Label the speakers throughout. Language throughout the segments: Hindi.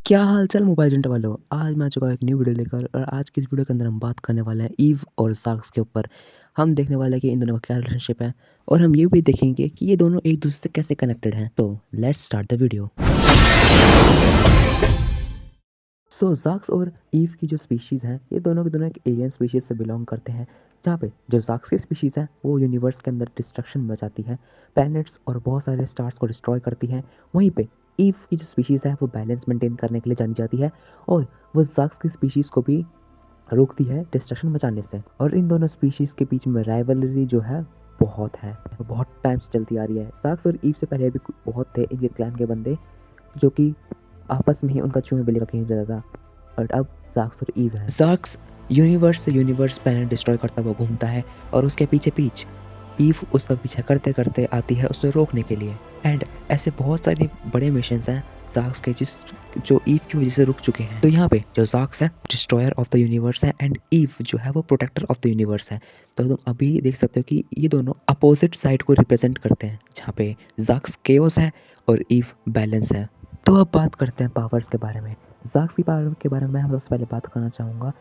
Speaker 1: क्या हाल चाल मोबाइल एजेंट वालों। आज मैं आ चुका हूँ एक न्यू वीडियो लेकर और आज की इस वीडियो के अंदर हम बात करने वाले हैं ईव और ज़ाक्स के ऊपर। हम देखने वाले हैं कि इन दोनों का क्या रिलेशनशिप है और हम ये भी देखेंगे कि ये दोनों एक दूसरे से कैसे कनेक्टेड हैं। तो लेट्स स्टार्ट द वीडियो। सो ज़ाक्स और ईव की जो स्पीशीज़ हैं ये दोनों के दोनों एक एलियन स्पीशीज़ से बिलोंग करते हैं, जहाँ पे जो ज़ाक्स की स्पीशीज़ है वो यूनिवर्स के अंदर डिस्ट्रक्शन मचाती है, प्लैनेट्स और बहुत सारे स्टार्स को डिस्ट्रॉय करती है। वहीं पे ईव की जो स्पीशीज़ है वो बैलेंस मेंटेन करने के लिए जानी जाती है और वो ज़ाक्स की स्पीशीज़ को भी रोकती है डिस्ट्रक्शन मचाने से। और इन दोनों स्पीशीज़ के बीच में राइवलरी जो है बहुत टाइम से चलती आ रही है। ज़ाक्स और ईव से पहले भी बहुत थे इनके क्लैन के बंदे जो कि आपस में ही उनका चूहे बिल्ली का खेल जाता था, और अब ज़ाक्स और ईव है। ज़ाक्स यूनिवर्स से यूनिवर्स प्लैनेट डिस्ट्रॉय करता हुआ घूमता है और उसके पीछे ईव उसका पीछा करते करते आती है उसे रोकने के लिए। एंड ऐसे बहुत सारे बड़े मिशंस हैं ज़ाक्स के जो ईव की वजह से रुक चुके हैं। तो यहाँ पे जो ज़ाक्स है डिस्ट्रॉयर ऑफ द यूनिवर्स है एंड ईव जो है वो प्रोटेक्टर ऑफ द यूनिवर्स है। तो तुम अभी देख सकते हो कि ये दोनों अपोजिट साइड को रिप्रेजेंट करते हैं, जहाँ पे ज़ाक्स केओस है और ईव बैलेंस है। तो अब बात करते हैं पावर्स के बारे में। ज़ाक्स की पावर के बारे में मैं सबसे पहले बात करना चाहूँगा,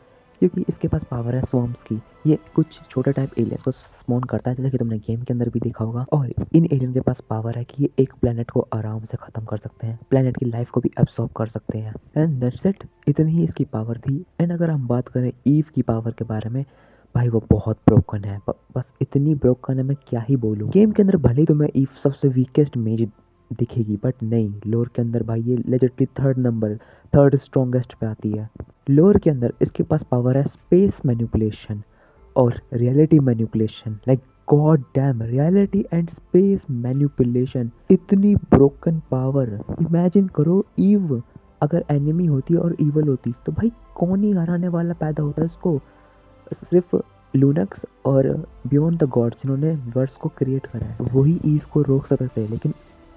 Speaker 1: क्योंकि इसके पास पावर है स्वॉर्म्स की। ये कुछ छोटे टाइप एलियंस को स्पॉन करता है, जैसे कि तुमने गेम के अंदर भी देखा होगा। और इन एलियन के पास पावर है कि ये एक प्लेनेट को आराम से ख़त्म कर सकते हैं, प्लेनेट की लाइफ को भी एब्सॉर्ब कर सकते हैं। एंड दैट्स इट, इतनी ही इसकी पावर थी। एंड अगर हम बात करें ईव की पावर के बारे में, भाई वो बहुत ब्रोकन है, बस इतनी ब्रोकन है मैं क्या ही बोलूँ। गेम के अंदर भले ही तुम्हें ईव सबसे वीकेस्ट मेज दिखेगी, बट नहीं, लोर के अंदर भाई ये लेजिटली थर्ड स्ट्रॉन्गेस्ट पे आती है। लोर के अंदर इसके पास पावर है स्पेस मैनिपुलेशन और reality manipulation. Like god damn, reality and space manipulation, इतनी ब्रोकन पावर। इमेजिन करो ईव अगर एनिमी होती और ईवल होती तो भाई कौन ही हराने वाला पैदा होता है इसको। सिर्फ लूनक्स और बियॉन्ड द गॉड्स जिन्होंने वर्ड्स को क्रिएट करा है वही ईव को रोक सकते थे, लेकिन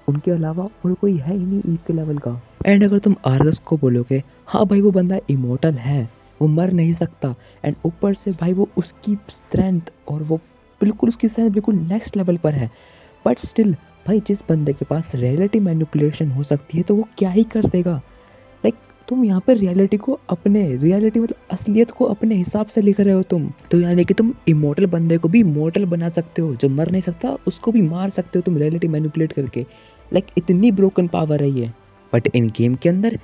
Speaker 1: उनके अलावा और कोई है ही नहीं ईव के लेवल का। एंड अगर तुम आर्गस को बोलोगे हाँ भाई वो बंदा इमोर्टल है, वो मर नहीं सकता, एंड ऊपर से भाई वो उसकी स्ट्रेंथ और वो बिल्कुल उसकी स्ट्रेंथ बिल्कुल नेक्स्ट लेवल पर है, बट स्टिल भाई जिस बंदे के पास रियलिटी मैनिपुलेशन हो सकती है तो वो क्या ही कर देगा। लाइक तुम यहाँ पर रियलिटी मतलब असलियत को अपने हिसाब से लिख रहे हो तुम। तो यानी कि तुम इमोर्टल बंदे को भी इमोर्टल बना सकते हो, जो मर नहीं सकता उसको भी मार सकते हो तुम रियलिटी मैनिपुलेट करके। लाइक इतनी ब्रोकन पावर है ये। बट इन गेम के अंदर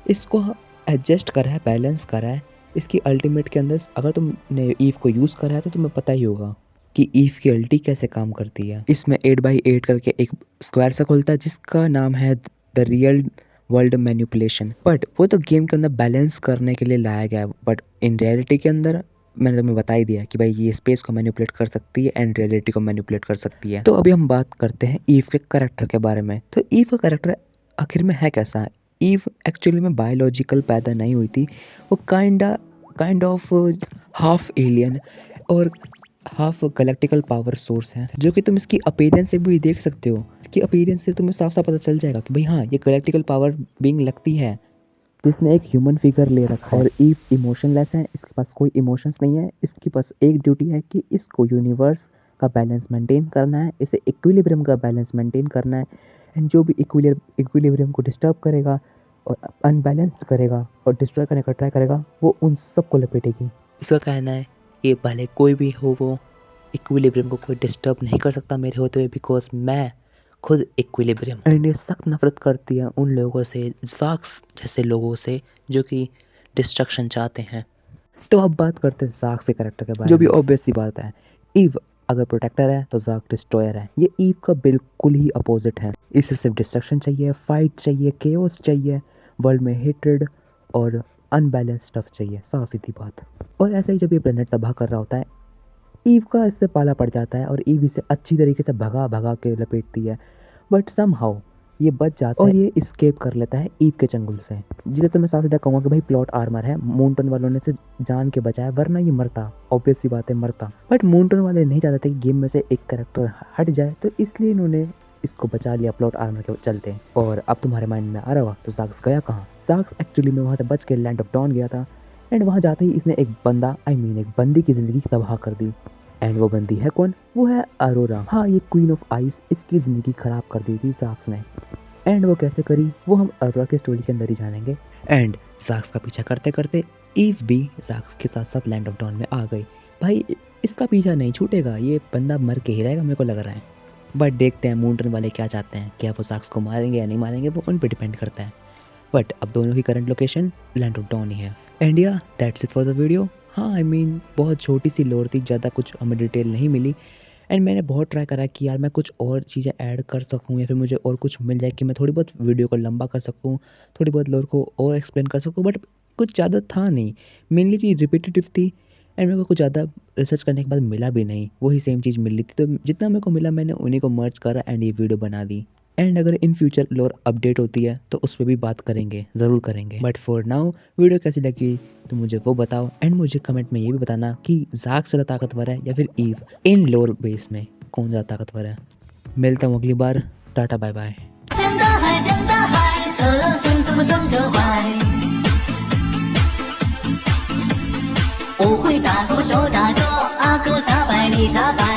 Speaker 1: इसको एडजस्ट करा है, बैलेंस करा है। इसकी अल्टीमेट के अंदर अगर तुमने ईव को यूज़ करा है तो तुम्हें पता ही होगा कि ईव की अल्टी कैसे काम करती है। इसमें 8x8 करके एक स्क्वायर सा खुलता है जिसका नाम है the real world manipulation. But वो तो गेम के अंदर बैलेंस करने के लिए लाया गया है, बट इन रियलिटी के अंदर मैंने तुम्हें बता ही दिया कि भाई ये स्पेस को मैनिपुलेट कर सकती है एंड रियलिटी को मैनिपुलेट कर सकती है। तो अभी हम बात करते हैं ईव के कैरेक्टर के बारे में। तो ईव का कैरेक्टर आखिर में है कैसा। ईव एक्चुअली में बायोलॉजिकल पैदा नहीं हुई थी, वो काइंड ऑफ हाफ एलियन और हाफ गैलेक्टिकल पावर सोर्स है, जो कि तुम इसकी अपीयरेंस से भी देख सकते हो। इसकी अपीयरेंस से तुम्हें साफ साफ पता चल जाएगा कि भाई हाँ ये गैलेक्टिकल पावर बीइंग लगती है, जिसने एक ह्यूमन फिगर ले रखा है। और ईव इमोशनलेस है, इसके पास कोई इमोशंस नहीं है। इसके पास एक ड्यूटी है कि इसको यूनिवर्स का बैलेंस मेंटेन करना है, इसे इक्विलिब्रियम का बैलेंस मेंटेन करना है। एंड जो भी इक्विलिब्रियम को डिस्टर्ब करेगा और अनबैलेंस्ड करेगा और डिस्ट्रॉय करने का ट्राई करेगा, वो उन सबको लपेटेगी। इसका कहना है कि भले कोई भी हो वो इक्विलिब्रियम को कोई डिस्टर्ब नहीं कर सकता मेरे होते हुए, बिकॉज मैं खुद इक्विलिब्रियम। एंड ये सख्त नफरत करती है उन लोगों से, ज़ाक्स जैसे लोगों से, जो कि डिस्ट्रक्शन चाहते हैं। तो अब बात करते हैं ज़ाक्स के कैरेक्टर के बारे में, जो भी ऑब्वियस सी बात है। ईव अगर प्रोटेक्टर है तो ज़ाक डिस्ट्रॉयर है। ये ईव का बिल्कुल ही अपोजिट है। इसे सिर्फ डिस्ट्रक्शन चाहिए, फाइट चाहिए, केओस चाहिए, वर्ल्ड में हेट्रेड और अनबैलेंस स्टफ चाहिए, साफ सीधी बात। और ऐसे ही जब ये प्लेनेट तबाह कर रहा होता है, ईव का इससे पाला पड़ जाता है और ईव इसे अच्छी तरीके से भगा भगा के लपेटती है, बट समहाउ ये बच जाता है और ये इस्केप कर लेता है ईव के चंगुल से। जिसे तो मैं साफ सीधा कहूँगा कि भाई प्लॉट आर्मर है, मूनटन वालों ने इसे जान के बचाया, वरना ये मरता, ऑब्वियस सी बात है मरता। बट मूनटन वाले नहीं चाहते थे कि गेम में से एक कैरेक्टर हट जाए, तो इसलिए इन्होंने इसको बचा लिया प्लॉट आर्मर के चलते। और अब तुम्हारे माइंड में आ रहा होगा तो ज़ाक्स गया कहाँ। ज़ाक्स एक्चुअली में वहाँ से बच के लैंड ऑफ डॉन गया था, एंड वहाँ जाते ही इसने एक बंदी की ज़िंदगी तबाह कर दी। एंड वो बंदी है कौन? वो है अरोरा। हाँ, ये क्वीन ऑफ आइस, इसकी ज़िंदगी ख़राब कर दी थी ज़ाक्स ने। एंड वो कैसे करी वो हम अरोरा की स्टोरी के अंदर ही जानेंगे। एंड ज़ाक्स का पीछा करते करते ईव भी ज़ाक्स के साथ साथ लैंड ऑफ डॉन में आ गई। भाई इसका पीछा नहीं छूटेगा, ये बंदा मर के ही रहेगा मेरे को लग रहा है। बट देखते हैं मूनरन वाले क्या चाहते हैं, क्या वो ज़ाक्स को मारेंगे या नहीं मारेंगे वो उन पर डिपेंड करता है। बट अब दोनों की current location land of dawn ही है। एंड या that's it for the video. हाँ आई मीन बहुत छोटी सी लोर थी, ज़्यादा कुछ हमें डिटेल नहीं मिली। एंड मैंने बहुत ट्राई करा कि यार मैं कुछ और चीज़ें ऐड कर सकूँ या फिर मुझे और कुछ मिल जाए कि मैं थोड़ी बहुत वीडियो को लंबा कर सकूँ, थोड़ी बहुत लोर को और एक्सप्लेन कर सकूँ। बट कुछ ज़्यादा था नहीं, मेनली चीज़ रिपीटेटिव थी। एंड मेरे को कुछ ज़्यादा रिसर्च करने के बाद मिला भी नहीं, वही सेम चीज़ मिल रही थी। तो जितना मेरे को मिला मैंने उन्हीं को मर्ज करा एंड ये वीडियो बना दी। एंड अगर इन फ्यूचर लोर अपडेट होती है तो उस पर भी बात करेंगे, ज़रूर करेंगे। बट फॉर नाउ वीडियो कैसी लगी तो मुझे वो बताओ। एंड मुझे कमेंट में ये भी बताना कि ज़ाक्स ज़्यादा ताकतवर है या फिर ईव, इन लोर बेस में कौन ज़्यादा ताकतवर है। मिलता हूँ अगली बार, टाटा बाय बाय।
Speaker 2: 真的海，真的海，色狼心怎么终究坏？我会打勾手打勾，阿勾咋摆你咋摆？